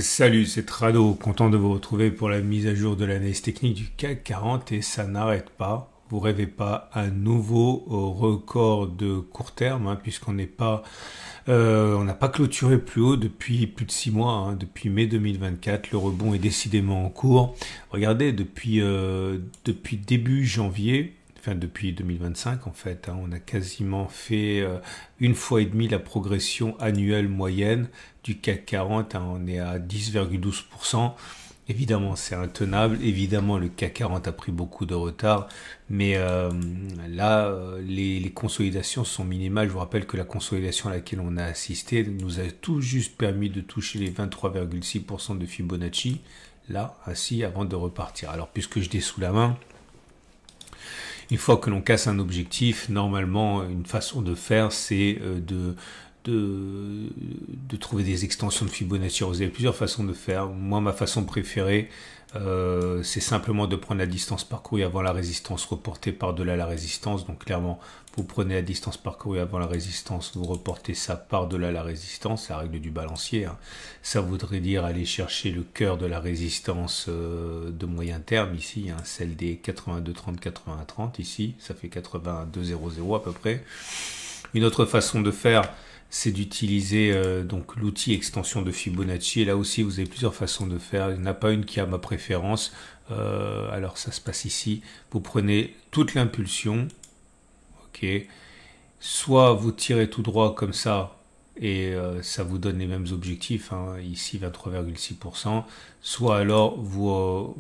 Salut, c'est Trado, content de vous retrouver pour la mise à jour de l'analyse technique du CAC 40 et ça n'arrête pas. Vous rêvez pas un nouveau record de court terme, puisqu'on n'est pas, on n'a pas clôturé plus haut depuis plus de 6 mois, depuis mai 2024. Le rebond est décidément en cours. Regardez, depuis début janvier. Enfin, depuis 2025, en fait, on a quasiment fait une fois et demie la progression annuelle moyenne du CAC 40. On est à 10,12%. Évidemment, c'est intenable. Évidemment, le CAC 40 a pris beaucoup de retard. Mais là, les consolidations sont minimales. Je vous rappelle que la consolidation à laquelle on a assisté nous a tout juste permis de toucher les 23,6% de Fibonacci. Là, ainsi, avant de repartir. Alors, puisque je l'ai sous la main, une fois que l'on casse un objectif, normalement, une façon de faire, c'est de trouver des extensions de Fibonacci. Vous avez plusieurs façons de faire. Moi, ma façon préférée, c'est simplement de prendre la distance parcourue avant la résistance, reporter par-delà la résistance. Donc clairement, vous prenez la distance parcourue avant la résistance, vous reportez ça par-delà la résistance, la règle du balancier. Ça voudrait dire aller chercher le cœur de la résistance de moyen terme ici, celle des 82,30, 80,30 ici, ça fait 82,00 à peu près. Une autre façon de faire, c'est d'utiliser donc l'outil extension de Fibonacci. Et là aussi, vous avez plusieurs façons de faire. Il n'y en a pas une qui a ma préférence. Alors, ça se passe ici. Vous prenez toute l'impulsion. OK. Soit vous tirez tout droit comme ça et ça vous donne les mêmes objectifs. Ici, 23,6%. Soit alors, vous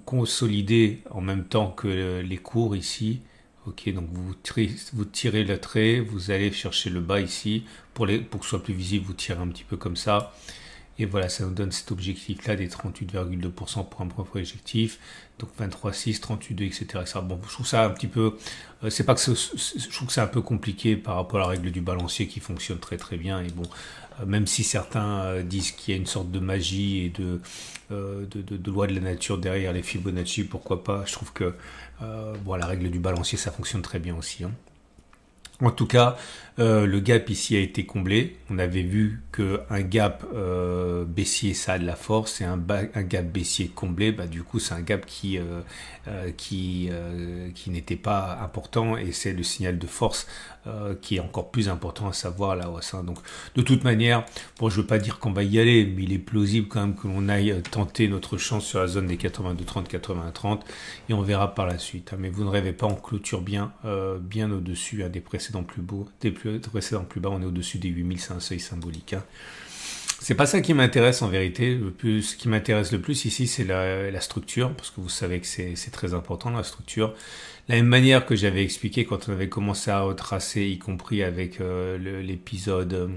consolidez en même temps que les cours ici. Ok, donc vous tirez le trait, vous allez chercher le bas ici, pour que ce soit plus visible, vous tirez un petit peu comme ça, et voilà, ça nous donne cet objectif-là des 38,2% pour un premier objectif, donc 23,6, 38,2, etc. Bon, je trouve ça un petit peu, c'est pas que je trouve que c'est un peu compliqué par rapport à la règle du balancier qui fonctionne très très bien, et bon, même si certains disent qu'il y a une sorte de magie et de loi de la nature derrière les Fibonacci, pourquoi pas, je trouve que la règle du balancier, ça fonctionne très bien aussi. En tout cas, le gap ici a été comblé. On avait vu qu'un gap baissier, ça a de la force, et un gap baissier comblé, du coup, c'est un gap qui n'était pas important, et c'est le signal de force qui est encore plus important, à savoir la hausse. Donc, de toute manière, bon, je veux pas dire qu'on va y aller, mais il est plausible quand même que l'on aille tenter notre chance sur la zone des 82,30, 80,30, et on verra par la suite. Mais vous ne rêvez pas, on clôture bien au-dessus des précédents plus bas, on est au-dessus des 8000, c'est un seuil symbolique. C'est pas ça qui m'intéresse en vérité. Ce qui m'intéresse le plus ici, c'est la structure, parce que vous savez que c'est très important la structure. La même manière que j'avais expliqué quand on avait commencé à retracer, y compris avec l'épisode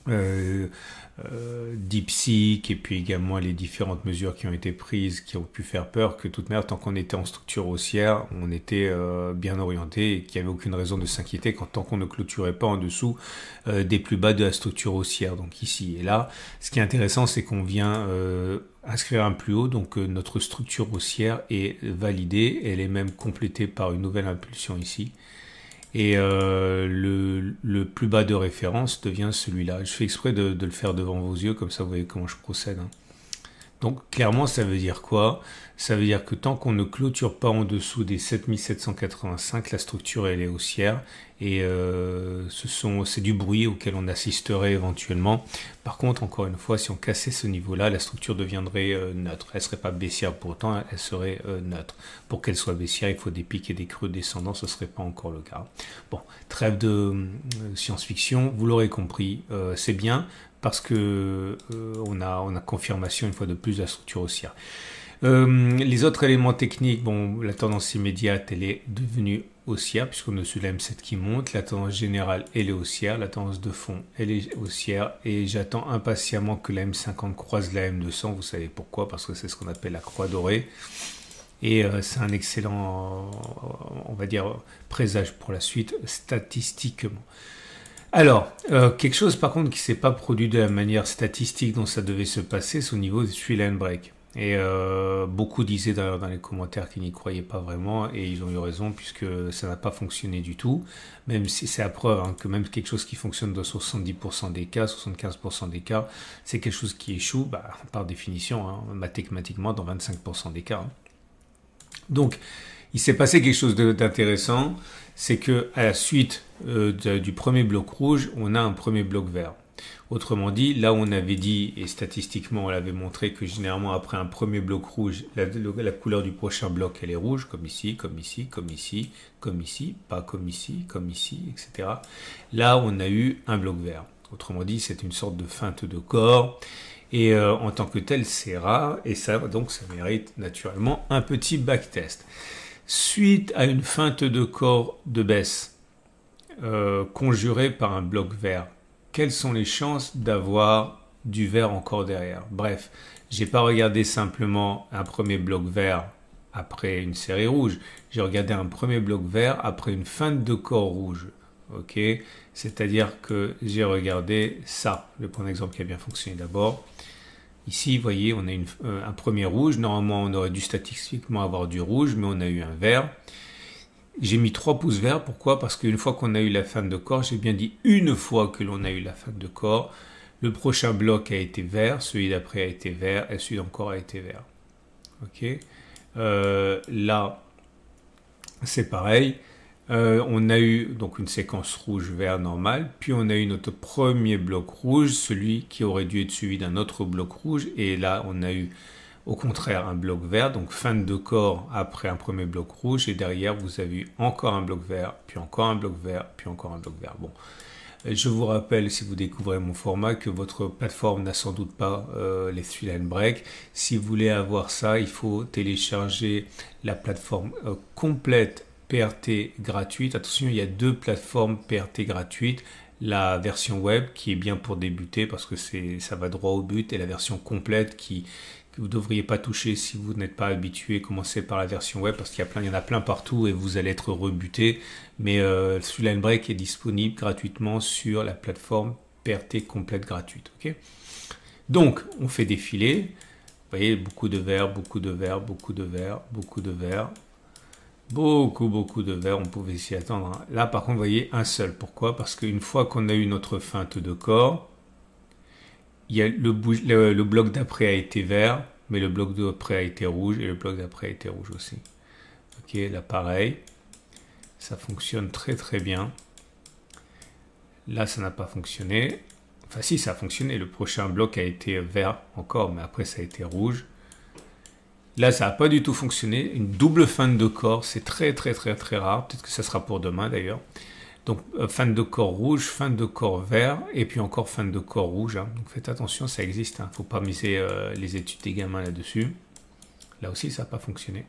DeepSeek, et puis également les différentes mesures qui ont été prises, qui ont pu faire peur, que toute manière, tant qu'on était en structure haussière, on était bien orienté, et qu'il n'y avait aucune raison de s'inquiéter tant qu'on ne clôturait pas en dessous des plus bas de la structure haussière, donc ici et là. Ce qui est intéressant, c'est qu'on vient inscrire un plus haut, donc notre structure haussière est validée, elle est même complétée par une nouvelle impulsion ici. Et le plus bas de référence devient celui-là. Je fais exprès de le faire devant vos yeux, comme ça vous voyez comment je procède. Donc clairement, ça veut dire quoi? Ça veut dire que tant qu'on ne clôture pas en dessous des 7785, la structure elle est haussière, et c'est du bruit auquel on assisterait éventuellement. Par contre, encore une fois, si on cassait ce niveau-là, la structure deviendrait neutre. Elle ne serait pas baissière pour autant, elle serait neutre. Pour qu'elle soit baissière, il faut des pics et des creux descendants, ce ne serait pas encore le cas. Bon, trêve de science-fiction, vous l'aurez compris, c'est bien, parce que on a confirmation une fois de plus de la structure haussière. Les autres éléments techniques, bon, la tendance immédiate, elle est devenue haussière, puisqu'on a au-dessus de la M7 qui monte. La tendance générale, elle est haussière. La tendance de fond, elle est haussière. Et j'attends impatiemment que la M50 croise la M200. Vous savez pourquoi? Parce que c'est ce qu'on appelle la croix dorée. Et c'est un excellent, on va dire, présage pour la suite, statistiquement. Alors, quelque chose par contre qui ne s'est pas produit de la manière statistique dont ça devait se passer, c'est au niveau du trend break. Et beaucoup disaient d'ailleurs dans les commentaires qu'ils n'y croyaient pas vraiment, et ils ont eu raison puisque ça n'a pas fonctionné du tout. Même si c'est à preuve hein, que même quelque chose qui fonctionne dans 70% des cas, 75% des cas, c'est quelque chose qui échoue par définition, hein, mathématiquement dans 25% des cas. Hein. Donc, il s'est passé quelque chose d'intéressant, c'est que à la suite du premier bloc rouge, on a un premier bloc vert. Autrement dit, là où on avait dit, et statistiquement on l'avait montré, que généralement après un premier bloc rouge, la couleur du prochain bloc elle est rouge, comme ici, comme ici, comme ici, comme ici, pas comme ici, etc. Là on a eu un bloc vert. Autrement dit, c'est une sorte de feinte de corps, et en tant que tel c'est rare, et ça mérite naturellement un petit backtest. Suite à une feinte de corps de baisse conjurée par un bloc vert, quelles sont les chances d'avoir du vert encore derrière? Bref, j'ai pas regardé simplement un premier bloc vert après une série rouge. J'ai regardé un premier bloc vert après une feinte de corps rouge. Ok, c'est-à-dire que j'ai regardé ça. Je vais prendre un exemple qui a bien fonctionné d'abord. Ici, vous voyez, on a un premier rouge. Normalement, on aurait dû statistiquement avoir du rouge, mais on a eu un vert. J'ai mis 3 pouces verts, pourquoi? Parce qu'une fois qu'on a eu la feinte de corps, j'ai bien dit une fois que l'on a eu la feinte de corps, le prochain bloc a été vert, celui d'après a été vert, et celui d'encore a été vert. Ok. Là, c'est pareil. On a eu donc une séquence rouge-vert normale, puis on a eu notre premier bloc rouge, celui qui aurait dû être suivi d'un autre bloc rouge, et là on a eu au contraire un bloc vert, donc feinte de corps après un premier bloc rouge, et derrière vous avez eu encore un bloc vert, puis encore un bloc vert, puis encore un bloc vert. Bon, je vous rappelle, si vous découvrez mon format, que votre plateforme n'a sans doute pas les Thrill and Break. Si vous voulez avoir ça, il faut télécharger la plateforme complète PRT gratuite. Attention, il y a 2 plateformes PRT gratuites. La version web qui est bien pour débuter parce que ça va droit au but, et la version complète que vous ne devriez pas toucher si vous n'êtes pas habitué. Commencez par la version web parce qu'il y en a plein partout et vous allez être rebuté. Mais Thrill and Break est disponible gratuitement sur la plateforme PRT complète gratuite. Okay, donc, on fait défiler. Vous voyez, beaucoup de vert, beaucoup de vert, beaucoup de vert, beaucoup de vert. Beaucoup de vert, on pouvait s'y attendre. Hein. Là, par contre, vous voyez, un seul. Pourquoi? Parce qu'une fois qu'on a eu notre feinte de corps, il y a le bloc d'après a été vert, mais le bloc d'après a été rouge, et le bloc d'après a été rouge aussi. Ok, là, pareil. Ça fonctionne très très bien. Là, ça n'a pas fonctionné. Enfin, si, ça a fonctionné. Le prochain bloc a été vert encore, mais après, ça a été rouge. Là, ça n'a pas du tout fonctionné. Une double feinte de corps, c'est très rare. Peut-être que ça sera pour demain d'ailleurs. Donc, feinte de corps rouge, feinte de corps vert, et puis encore feinte de corps rouge. Hein. Donc, faites attention, ça existe. Il ne faut pas miser les études des gamins là-dessus. Là aussi, ça n'a pas fonctionné.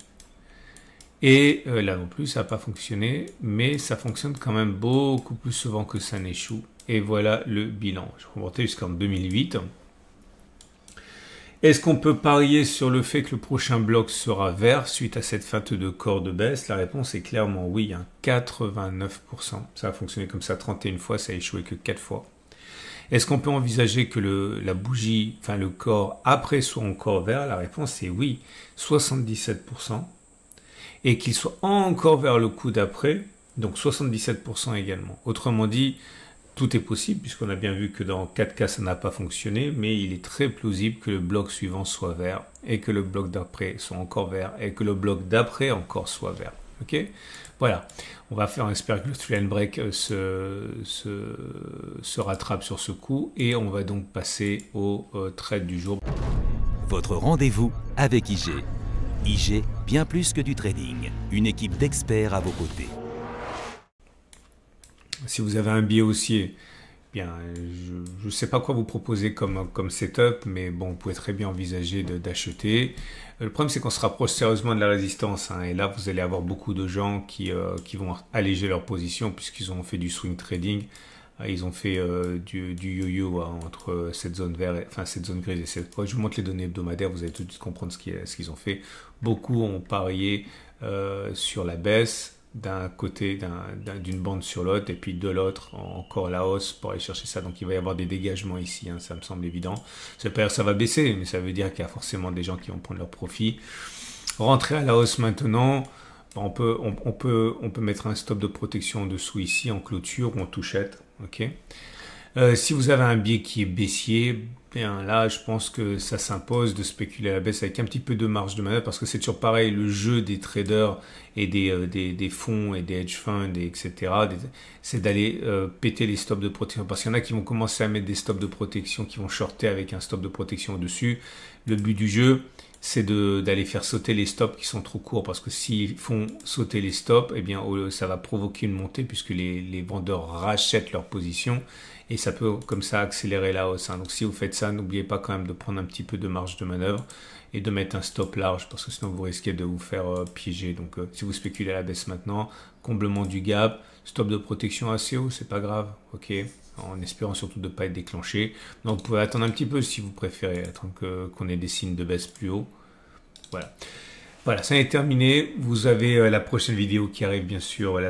Et là non plus, ça n'a pas fonctionné. Mais ça fonctionne quand même beaucoup plus souvent que ça n'échoue. Et voilà le bilan. Je vais remonter jusqu'en 2008. Est-ce qu'on peut parier sur le fait que le prochain bloc sera vert suite à cette feinte de corps de baisse? La réponse est clairement oui, hein, 89%. Ça a fonctionné comme ça 31 fois, ça a échoué que 4 fois. Est-ce qu'on peut envisager que la bougie, enfin le corps après soit encore vert? La réponse est oui, 77%. Et qu'il soit encore vers le coup d'après, donc 77% également. Autrement dit, tout est possible, puisqu'on a bien vu que dans 4 cas, ça n'a pas fonctionné, mais il est très plausible que le bloc suivant soit vert, et que le bloc d'après soit encore vert, et que le bloc d'après encore soit vert. Ok, voilà, on espère que le Thrill and Break se rattrape sur ce coup, et on va donc passer au trade du jour. Votre rendez-vous avec IG. IG, bien plus que du trading, une équipe d'experts à vos côtés. Si vous avez un billet haussier, bien, je ne sais pas quoi vous proposer comme setup, mais bon, vous pouvez très bien envisager d'acheter. Le problème, c'est qu'on se rapproche sérieusement de la résistance, hein, et là, vous allez avoir beaucoup de gens qui vont alléger leur position puisqu'ils ont fait du swing trading. Ils ont fait du yo-yo entre cette zone verte, enfin cette zone grise et cette rouge. Je vous montre les données hebdomadaires, vous allez tout de suite comprendre ce qu'ils ont fait. Beaucoup ont parié sur la baisse. d'un côté d'une bande sur l'autre et puis de l'autre encore la hausse pour aller chercher ça. Donc il va y avoir des dégagements ici, hein, ça me semble évident. Ça veut pas dire que ça va baisser, mais ça veut dire qu'il y a forcément des gens qui vont prendre leur profit. Rentrer à la hausse maintenant, on peut mettre un stop de protection en dessous ici en clôture ou en touchette. Ok. Si vous avez un biais qui est baissier, bien là je pense que ça s'impose de spéculer à la baisse avec un petit peu de marge de manœuvre parce que c'est toujours pareil, le jeu des traders et des fonds et des hedge funds et etc. C'est d'aller péter les stops de protection parce qu'il y en a qui vont commencer à mettre des stops de protection qui vont shorter avec un stop de protection au-dessus. Le but du jeu c'est d'aller faire sauter les stops qui sont trop courts parce que s'ils font sauter les stops, eh bien ça va provoquer une montée puisque les vendeurs rachètent leur position et ça peut comme ça accélérer la hausse. Hein. Donc si vous faites ça, n'oubliez pas quand même de prendre un petit peu de marge de manœuvre et de mettre un stop large parce que sinon vous risquez de vous faire piéger. Donc si vous spéculez à la baisse maintenant, comblement du gap, stop de protection assez haut, c'est pas grave, ok, en espérant surtout de ne pas être déclenché. Donc vous pouvez attendre un petit peu si vous préférez, attendre qu'on ait des signes de baisse plus haut. Voilà. Voilà, ça est terminé. Vous avez la prochaine vidéo qui arrive bien sûr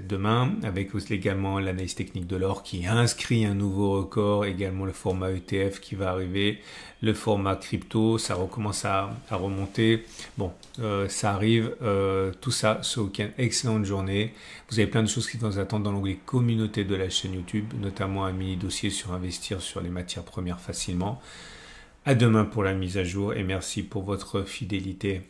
demain avec également l'analyse technique de l'or qui inscrit un nouveau record, également le format ETF qui va arriver, le format crypto, ça recommence à remonter. Bon, ça arrive, tout ça ce week-end. Excellente journée. Vous avez plein de choses qui vous attendent dans l'onglet communauté de la chaîne YouTube, notamment un mini dossier sur investir sur les matières premières facilement. À demain pour la mise à jour et merci pour votre fidélité.